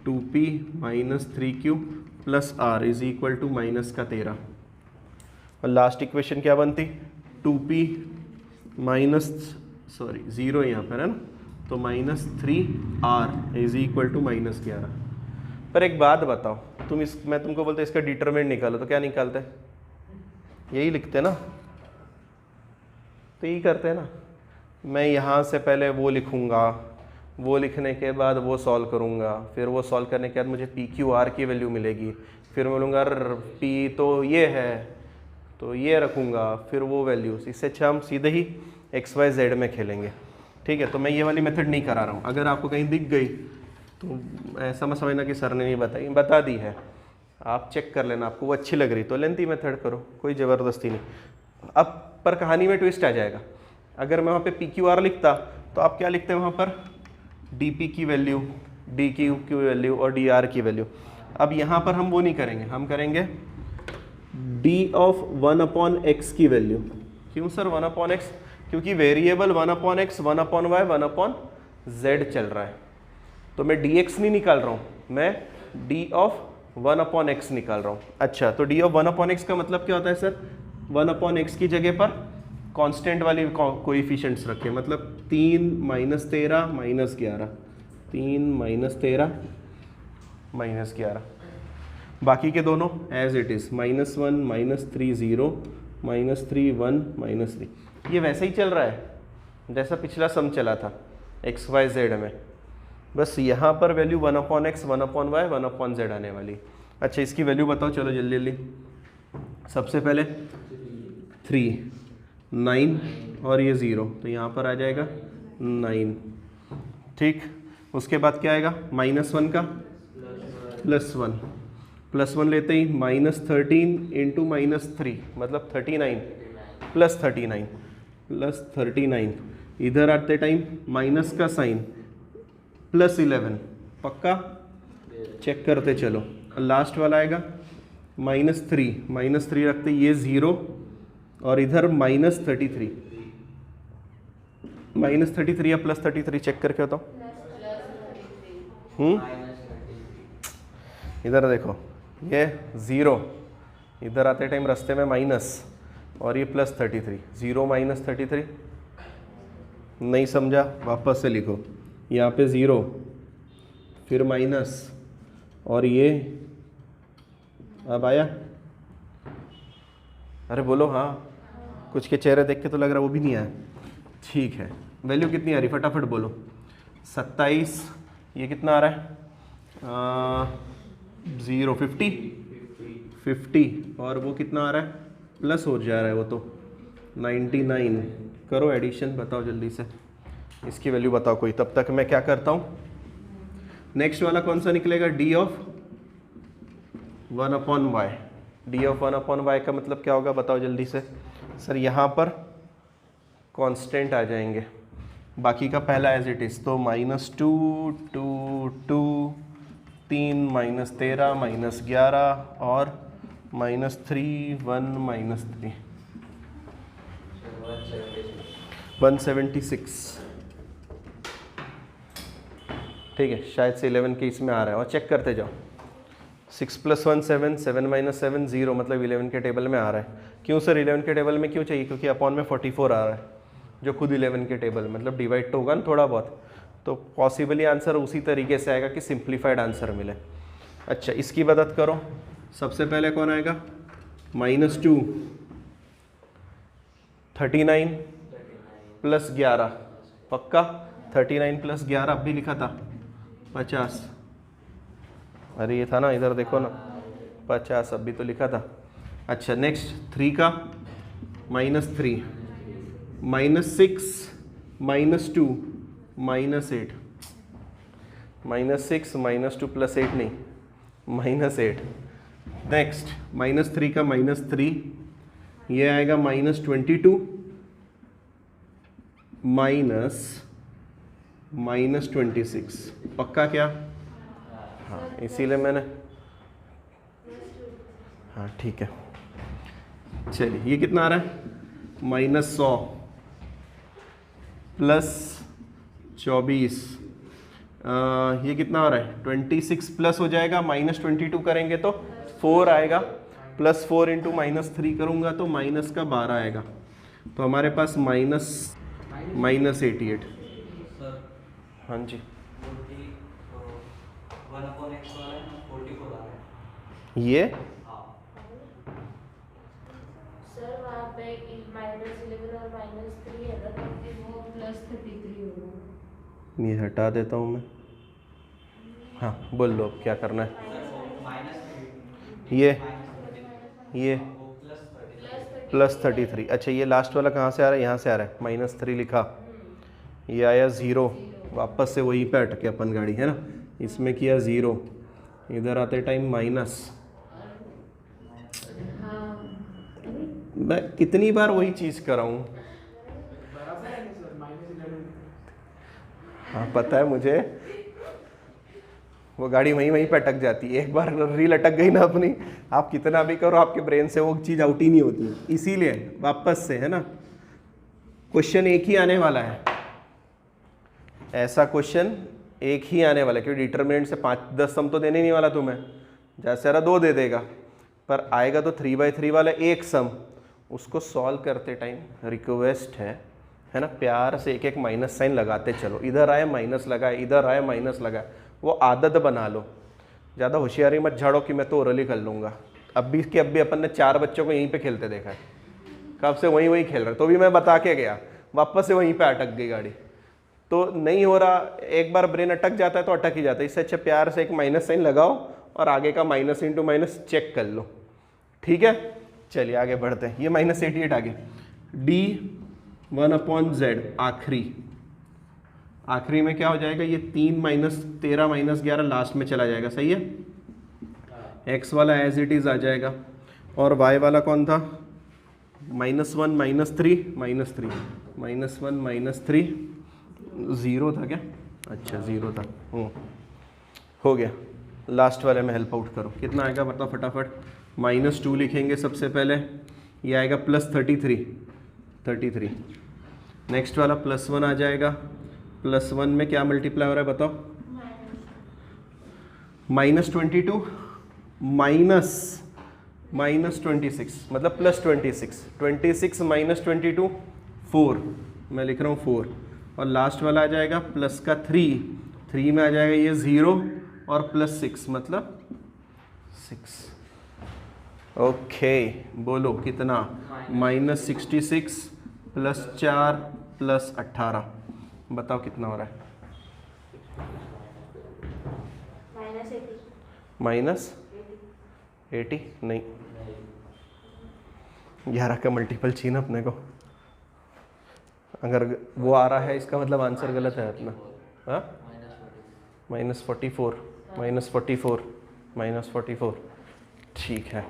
2p -3q + r is equal to -13। और लास्ट इक्वेशन क्या बनती, 2p -0 यहाँ पर है ना, तो -3r इज इक्वल टू -11। पर एक बात बताओ, मैं तुमको बोलते इसका डिटरमिनेंट निकालो, तो क्या निकालते, यही लिखते ना, तो यही करते हैं ना। मैं यहाँ से पहले वो लिखूँगा, वो लिखने के बाद वो सॉल्व करूँगा, फिर वो सॉल्व करने के बाद मुझे PQR की वैल्यू मिलेगी, फिर मैं बोलूँगा P तो ये है तो ये रखूँगा, फिर वो वैल्यूज़। इससे अच्छा हम सीधे ही XYZ में खेलेंगे। ठीक है, तो मैं ये वाली मेथड नहीं करा रहा हूँ। अगर आपको कहीं दिख गई तो ऐसा मत समझना कि सर ने नहीं बताई, बता दी है, आप चेक कर लेना, आपको वो अच्छी लग रही तो लेंथी मेथड करो, कोई ज़बरदस्ती नहीं। अब पर कहानी में ट्विस्ट आ जाएगा। अगर मैं वहाँ पे PQR लिखता तो आप क्या लिखते हैं वहाँ पर, DP की वैल्यू, DQ की वैल्यू और DR की वैल्यू। अब यहाँ पर हम वो नहीं करेंगे, हम करेंगे D ऑफ 1/x की वैल्यू। क्यों सर 1/x, क्योंकि वेरिएबल 1/x 1/y 1/z चल रहा है, तो मैं dx नहीं निकाल रहा हूँ, मैं D ऑफ 1/x निकाल रहा हूँ। अच्छा, तो D ऑफ 1/x का मतलब क्या होता है सर, 1/x की जगह पर कांस्टेंट वाली कोएफिशिएंट्स रखे, मतलब 3 -13 -11, 3 -13 -11, बाकी के दोनों एज इट इज़, -1 -3 0 -3 1 -3। ये वैसे ही चल रहा है जैसा पिछला सम चला था XYZ में, बस यहाँ पर वैल्यू 1/x 1/y 1/z आने वाली। अच्छा, इसकी वैल्यू बताओ, चलो जल्दी जल्दी। सबसे पहले 3 9 और ये 0, तो यहाँ पर आ जाएगा 9। ठीक, उसके बाद क्या आएगा, -1 का +1 लेते ही -13 इंटू -3 मतलब 39 +39 इधर आते टाइम माइनस का साइन +11, पक्का चेक करते चलो। लास्ट वाला आएगा -3 रखते ये 0 और इधर -33 या +33 चेक करके बताओ। इधर देखो ये 0, इधर आते टाइम रास्ते में माइनस और ये +33, 0 -33 नहीं समझा, वापस से लिखो, यहाँ पे 0 फिर माइनस और ये अब आया, अरे बोलो हाँ, कुछ के चेहरे देख के तो लग रहा वो भी नहीं आया। ठीक है, वैल्यू कितनी आ रही फटाफट बोलो। 27, ये कितना आ रहा है 0 50 और वो कितना आ रहा है प्लस हो जा रहा है वो तो 99। करो एडिशन, बताओ जल्दी से इसकी वैल्यू बताओ कोई, तब तक मैं क्या करता हूँ। नेक्स्ट वाला कौन सा निकलेगा, d of 1/y। d of 1/y का मतलब क्या होगा बताओ जल्दी से। सर यहाँ पर कांस्टेंट आ जाएंगे, बाकी का पहला एज इट इज़, तो -2 2 2 3 -13 -11 और -3 1 -3 176। ठीक है, शायद से 11 के इसमें आ रहा है, और चेक करते जाओ। 6 + 1 7 7 - 7 0 मतलब 11 के टेबल में आ रहा है। क्यों सर 11 के टेबल में क्यों चाहिए, क्योंकि अपॉन में 44 आ रहा है जो खुद 11 के टेबल मतलब डिवाइड तो होगा ना थोड़ा बहुत, तो पॉसिबली आंसर उसी तरीके से आएगा कि सिंप्लीफाइड आंसर मिले। अच्छा इसकी मदद करो, सबसे पहले कौन आएगा, -2 39 + 11, पक्का 39 + 11 अब भी लिखा था 50, अरे ये था ना, इधर देखो ना 50 अब भी तो लिखा था। अच्छा नेक्स्ट 3 का -3 -6 -2 -8 -6 -2 + 8 नहीं -8। नेक्स्ट -3 का -3, ये आएगा -22 -26, पक्का क्या, हाँ इसीलिए मैंने, हाँ ठीक है। चलिए ये कितना आ रहा है, -100 + 24, ये कितना आ रहा है 26 प्लस हो जाएगा, -22 करेंगे तो 4 आएगा, +4 × -3 करूँगा तो माइनस का 12 आएगा, तो हमारे पास -88। हाँ जी 1/x वाला है 44 आ रहा है ये सर वहाँ पे -11 और -3 है ना, तो वो +33 होगा। ये हटा देता हूँ मैं, हाँ बोल लो अब क्या करना है। ये +33, अच्छा ये लास्ट वाला कहाँ से आ रहा है, यहाँ से आ रहा है, -3 लिखा, ये आया 0, वापस से वहीं पे अटके अपन गाड़ी है ना, इसमें किया 0, इधर आते टाइम माइनस, मैं कितनी बार वही चीज़ कर रहा हूँ, हाँ पता है मुझे, वो गाड़ी वहीं पे अटक जाती है, एक बार रील अटक गई ना अपनी, आप कितना भी करो आपके ब्रेन से वो चीज़ आउट ही नहीं होती, इसीलिए वापस से है ना, क्वेश्चन एक ही आने वाला है, ऐसा क्वेश्चन एक ही आने वाला है, क्योंकि डिटरमिनेंट से 5-10 सम तो देने नहीं वाला तुम्हें, जैसे सारा 2 दे देगा, पर आएगा तो 3/3 वाला एक सम, उसको सॉल्व करते टाइम रिक्वेस्ट है ना, प्यार से एक माइनस साइन लगाते चलो, इधर आए माइनस लगाए, इधर आए माइनस लगाए, वो आदत बना लो, ज़्यादा होशियारी मत झाड़ो कि मैं तो ओरली कर लूँगा। अब भी अपन ने 4 बच्चों को यहीं पे खेलते देखा है, कब से वहीं खेल रहे, तो भी मैं बता के गया, वापस से वहीं पे अटक गई गाड़ी, तो नहीं हो रहा, एक बार ब्रेन अटक जाता है तो अटक ही जाता है, इससे अच्छा प्यार से एक माइनस साइन लगाओ और आगे का माइनस × माइनस चेक कर लो, ठीक है। चलिए आगे बढ़ते हैं, ये -88 आ गया। डी 1/z आखिरी में क्या हो जाएगा, ये 3 - 13 - 11 लास्ट में चला जाएगा, सही है। x वाला एज इट इज़ आ जाएगा, और y वाला कौन था, -1 - 3 -1 - 3 0 था क्या, अच्छा 0 था। हो गया। लास्ट वाले में हेल्प आउट करो, कितना आएगा बताओ फटाफट। -2 लिखेंगे सबसे पहले, ये आएगा +33। नेक्स्ट वाला +1 आ जाएगा, +1 में क्या मल्टीप्लाई हो रहा है बताओ, -22 -26 मतलब +26, 26 - 22 4, मैं लिख रहा हूँ 4, और लास्ट वाला आ जाएगा प्लस का 3 में आ जाएगा ये 0 और +6 मतलब 6। ओके बोलो कितना, -66 +4 +18, बताओ कितना हो रहा है। -80 नहीं, 11 का मल्टीपल चाहिए ना अपने को, अगर वो आ रहा है इसका मतलब आंसर गलत है अपना। हाँ -44 -44 ठीक है।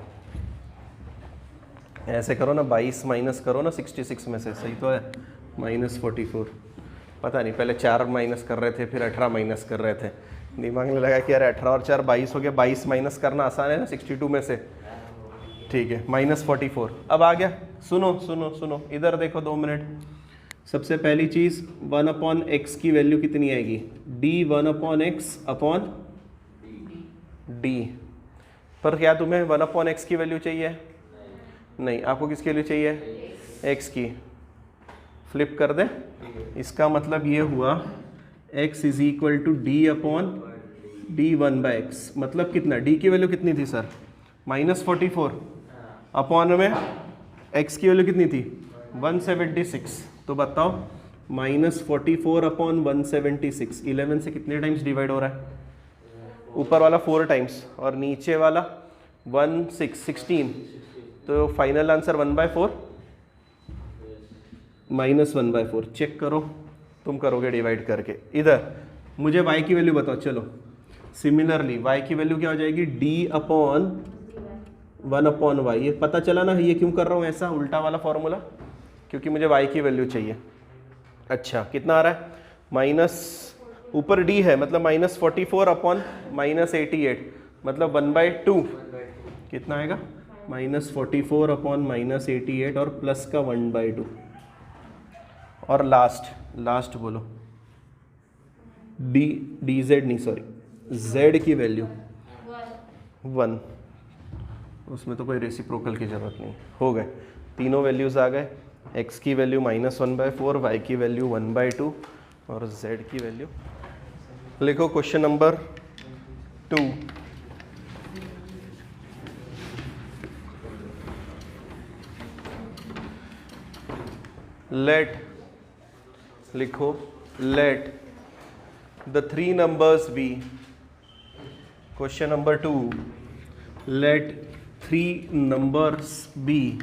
ऐसे करो ना, 22 माइनस करो ना 66 में से, सही तो है, -44। पता नहीं पहले 4 माइनस कर रहे थे फिर 18 माइनस कर रहे थे, दिमाग में लगा कि यार 18 और 4 22 हो गया, 22 माइनस करना आसान है ना 62 में से, ठीक है -44। अब आ गया, सुनो इधर देखो 2 मिनट। सबसे पहली चीज़ 1/x की वैल्यू कितनी आएगी, d 1/x अपॉन d, पर क्या तुम्हें 1/x की वैल्यू चाहिए, नहीं, आपको किसकी वैल्यू चाहिए, x की। फ्लिप कर दे, इसका मतलब ये हुआ x = d/d 1/x, मतलब कितना, d की वैल्यू कितनी थी सर, -44, अपॉन में x की वैल्यू कितनी थी 176, तो बताओ -44/176 11 से कितने टाइम्स डिवाइड हो रहा है, ऊपर वाला 4 टाइम्स और नीचे वाला 16, तो फाइनल आंसर 1/4 -1/4। चेक करो, तुम करोगे डिवाइड करके। इधर मुझे y की वैल्यू बताओ, चलो सिमिलरली y की वैल्यू क्या हो जाएगी, d/1/y। ये पता चला ना, ये क्यों कर रहा हूँ ऐसा उल्टा वाला फॉर्मूला, क्योंकि मुझे y की वैल्यू चाहिए। अच्छा कितना आ रहा है, माइनस ऊपर d है मतलब -44/-88 मतलब 1/2, कितना आएगा -44/-88 और प्लस का 1/2, और लास्ट बोलो dz नहीं सॉरी z की वैल्यू 1, उसमें तो कोई रेसिप्रोकल की जरूरत नहीं। हो गए, तीनों वैल्यूज आ गए, x की वैल्यू -1/4, y की वैल्यू 1/2 और z की वैल्यू। लिखो क्वेश्चन नंबर 2। लिखो let the 3 numbers be, question number 2, let 3 numbers be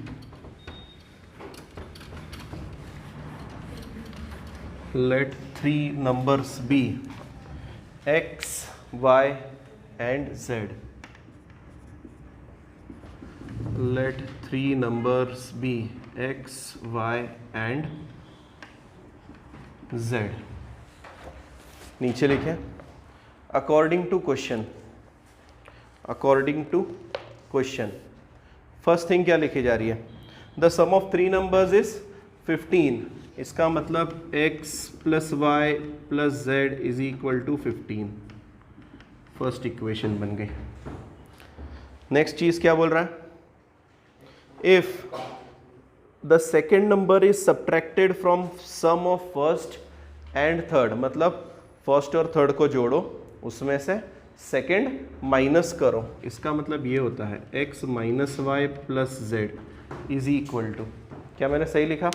x, y and z. Let 3 numbers be x, y and z. नीचे लिखें according to question. First thing क्या लिखी जा रही है, the sum of 3 numbers is 15, इसका मतलब x + y + z = 15। First equation बन गई। नेक्स्ट चीज क्या बोल रहा है, if the second number is subtracted from sum of first and third, मतलब फर्स्ट और थर्ड को जोड़ो, उसमें से सेकेंड माइनस करो, इसका मतलब ये होता है x - y + z = क्या मैंने सही लिखा,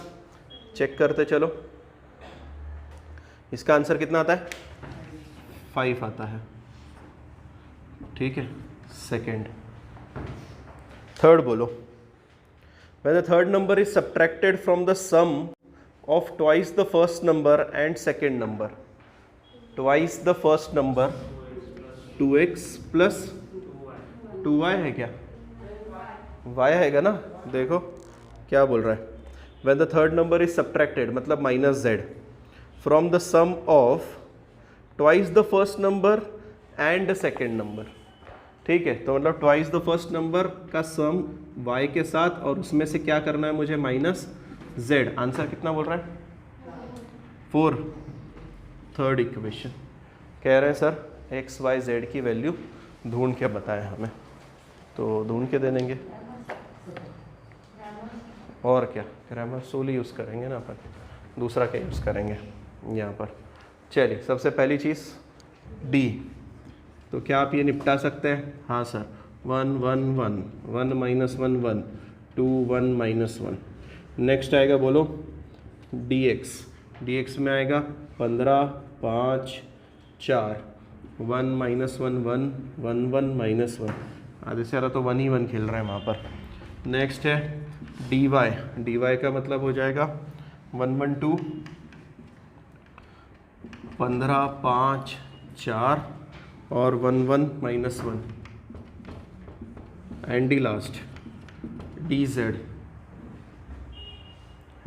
चेक करते चलो। इसका आंसर कितना आता है, 5 आता है, ठीक है। सेकेंड, थर्ड बोलो, when the third number is subtracted from the sum of twice the first number and second number, twice the first number 2x plus 2y है क्या, y आएगा ना, देखो क्या बोल रहा है, when the third number is subtracted मतलब minus z from the sum of twice the first number and the second number, ठीक है। तो मतलब ट्वाइस द फर्स्ट नंबर का सम y के साथ और उसमें से क्या करना है मुझे, माइनस z। आंसर कितना बोल रहा है, 4। थर्ड इक्वेशन कह रहे हैं सर x y z की वैल्यू ढूंढ के बताएं हमें, तो ढूंढ के दे देंगे, और क्या ग्रामर सोली यूज़ करेंगे ना अपन, दूसरा क्या यूज़ करेंगे यहाँ पर। चलिए सबसे पहली चीज़ d, तो क्या आप ये निपटा सकते हैं, हाँ सर, 1 1 1 1 माइनस 1 1 2 1 माइनस 1। नेक्स्ट आएगा बोलो dx, dx में आएगा 15 5 4 1 माइनस 1 1 1 1 माइनस 1, आधे से ज़्यादा तो 1 ही 1 खेल रहा है वहाँ पर। नेक्स्ट है dy, dy का मतलब हो जाएगा 1 1 2 15 5 4 और 1 1 minus 1 and D last dz,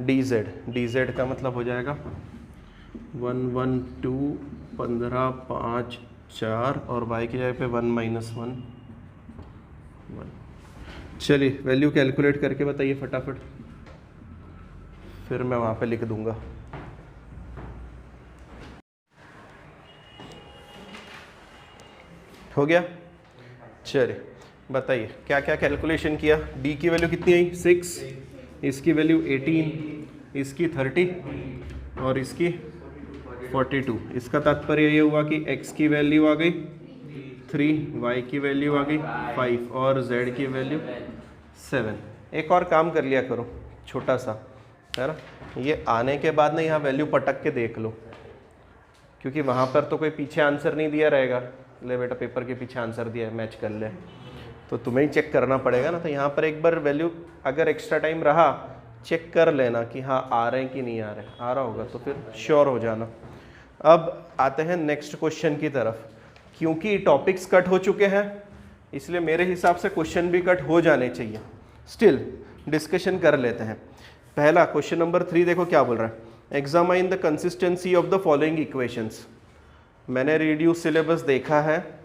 dz, dz का मतलब हो जाएगा 1 1 2 15 5 4 और y की जगह पे 1 माइनस 1 1। चलिए वैल्यू कैलकुलेट करके बताइए फटाफट, फिर मैं वहाँ पे लिख दूंगा। हो गया, चलिए बताइए क्या क्या कैलकुलेशन किया। d की वैल्यू कितनी आई, 6, इसकी वैल्यू 18, इसकी 30 और इसकी 42। इसका तात्पर्य ये हुआ कि x की वैल्यू आ गई 3, y की वैल्यू आ गई 5 और z की वैल्यू 7। एक और काम कर लिया करो छोटा सा, है ना, ये आने के बाद ना यहाँ वैल्यू पटक के देख लो, क्योंकि वहाँ पर तो कोई पीछे आंसर नहीं दिया रहेगा, ले बेटा पेपर के पीछे आंसर दिया है मैच कर ले, तो तुम्हें ही चेक करना पड़ेगा ना। तो यहाँ पर एक बार वैल्यू अगर एक्स्ट्रा टाइम रहा चेक कर लेना कि हाँ आ रहे हैं कि नहीं आ रहे, आ रहा होगा तो फिर श्योर हो जाना। अब आते हैं नेक्स्ट क्वेश्चन की तरफ। क्योंकि टॉपिक्स कट हो चुके हैं इसलिए मेरे हिसाब से क्वेश्चन भी कट हो जाने चाहिए, स्टिल डिस्कशन कर लेते हैं। पहला क्वेश्चन नंबर 3 देखो क्या बोल रहा है, examine the consistency of the following equations. मैंने रिड्यूस सिलेबस देखा है,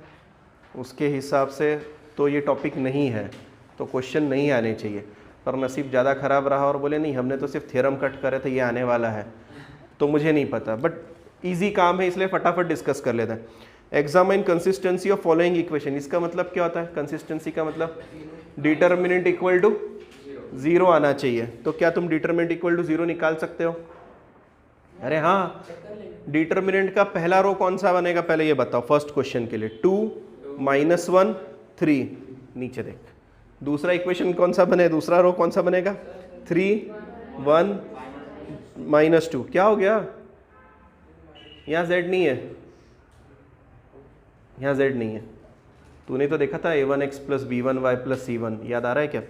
उसके हिसाब से तो ये टॉपिक नहीं है, तो क्वेश्चन नहीं आने चाहिए, पर नसीब ज़्यादा ख़राब रहा और बोले नहीं हमने तो सिर्फ थ्योरम कट करे थे, ये आने वाला है, तो मुझे नहीं पता, बट ईजी काम है इसलिए फटाफट डिस्कस कर लेते हैं। Examine consistency of following equation, इसका मतलब क्या होता है, कंसिस्टेंसी का मतलब डिटर्मिनेंट इक्वल टू 0 आना चाहिए। तो क्या तुम डिटर्मिनेंट इक्वल टू 0 निकाल सकते हो? अरे हाँ, डिटर्मिनेंट का पहला रो कौन सा बनेगा पहले ये बताओ फर्स्ट क्वेश्चन के लिए, 2 -1 3, नीचे देख। दूसरा इक्वेशन कौन सा बने, दूसरा रो कौन सा बनेगा, 3 1 -2। क्या हो गया, यहाँ z नहीं है, यहाँ z नहीं है, तूने तो देखा था a1x + b1y + c1, याद आ रहा है क्या?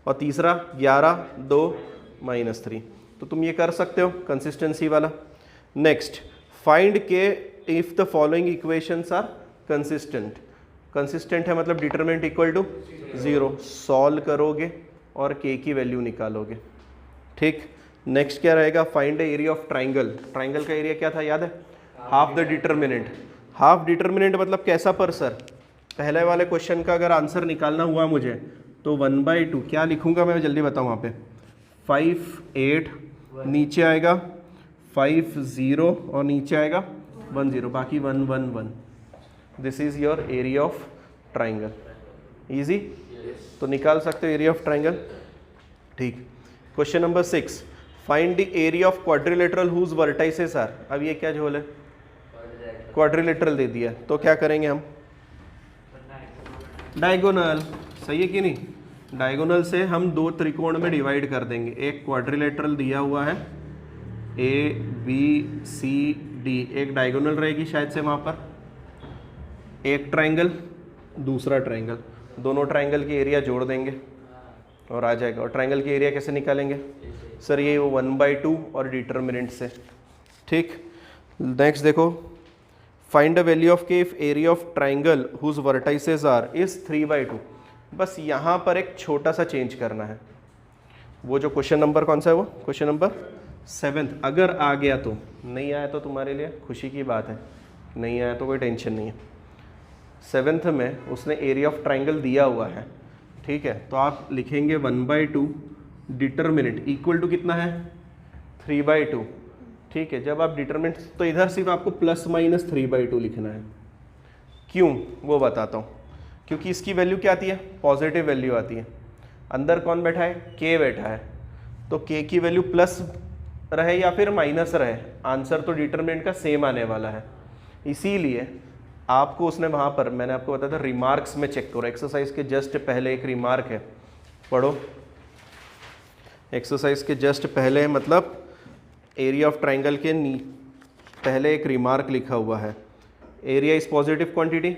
और तीसरा 11 2 -3, तो तुम ये कर सकते हो कंसिस्टेंसी वाला। Next, find k if the following equations are consistent. Consistent है मतलब डिटरमिनेंट इक्वल टू 0, सॉल्व करोगे और k की वैल्यू निकालोगे, ठीक। नेक्स्ट क्या रहेगा, find the area of triangle. Triangle का एरिया क्या था याद है, half the determinant. Half determinant मतलब कैसा पर सर, पहले वाले क्वेश्चन का अगर आंसर निकालना हुआ मुझे तो 1/2 क्या लिखूंगा मैं जल्दी बताऊँ, वहाँ पे 5 8, नीचे आएगा 5 0 और नीचे आएगा 1 0, बाकी 1 1 1। This is your area of triangle, easy, तो निकाल सकते हो एरिया ऑफ ट्राइंगल, ठीक। Question number 6, find the area of quadrilateral whose vertices are. अब ये क्या झोल है, क्वाड्रिलेटरल दे दिया, तो क्या करेंगे हम, डायगोनल, सही है कि नहीं, डायगोनल से हम दो त्रिकोण में डिवाइड कर देंगे। एक क्वाड्रिलेटरल दिया हुआ है ABCD, एक डायगोनल रहेगी शायद से वहाँ पर, एक ट्राइंगल दूसरा ट्राइंगल, दोनों ट्राइंगल की एरिया जोड़ देंगे, और आ जाएगा। और ट्राइंगल की एरिया कैसे निकालेंगे सर? ये 1/2 और डिटरमिनेंट से। ठीक, नेक्स्ट देखो, find the value of k if area of triangle whose vertices are is 3/2। बस यहाँ पर एक छोटा सा चेंज करना है। वो जो क्वेश्चन नंबर कौन सा है, वो क्वेश्चन नंबर 7। अगर आ गया तो, नहीं आया तो तुम्हारे लिए खुशी की बात है, नहीं आया तो कोई टेंशन नहीं है। 7th में उसने एरिया ऑफ ट्राइंगल दिया हुआ है, ठीक है, तो आप लिखेंगे 1/2 डिटरमिनेंट इक्वल टू कितना है 3/2। ठीक है, जब आप डिटरमिनेंट, तो इधर सिर्फ आपको ±3/2 लिखना है। क्यों वो बताता हूँ। क्योंकि इसकी वैल्यू क्या आती है, पॉजिटिव वैल्यू आती है। अंदर कौन बैठा है, के बैठा है, तो के की वैल्यू प्लस रहे या फिर माइनस रहे, आंसर तो डिटरमिनेंट का सेम आने वाला है। इसीलिए आपको उसने वहाँ पर, मैंने आपको बताया था, रिमार्क्स में चेक करो। एक्सरसाइज के जस्ट पहले एक रिमार्क है, पढ़ो। एक्सरसाइज के जस्ट पहले मतलब एरिया ऑफ ट्राइंगल के पहले एक रिमार्क लिखा हुआ है, area is positive quantity.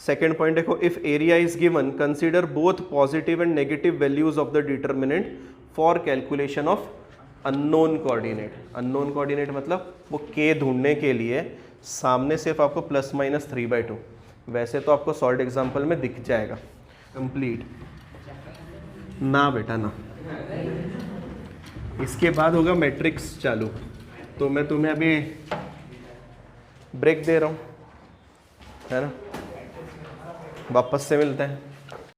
Second point देखो, if area is given consider both positive and negative values of the determinant for calculation of unknown coordinate. Unknown coordinate मतलब वो के ढूंढने के लिए सामने सिर्फ आपको ±3/2, वैसे तो आपको सॉल्ड एग्जाम्पल में दिख जाएगा। कंप्लीट ना बेटा ना, इसके बाद होगा मैट्रिक्स चालू। तो मैं तुम्हें अभी ब्रेक दे रहा हूँ, है ना, वापस से मिलते हैं।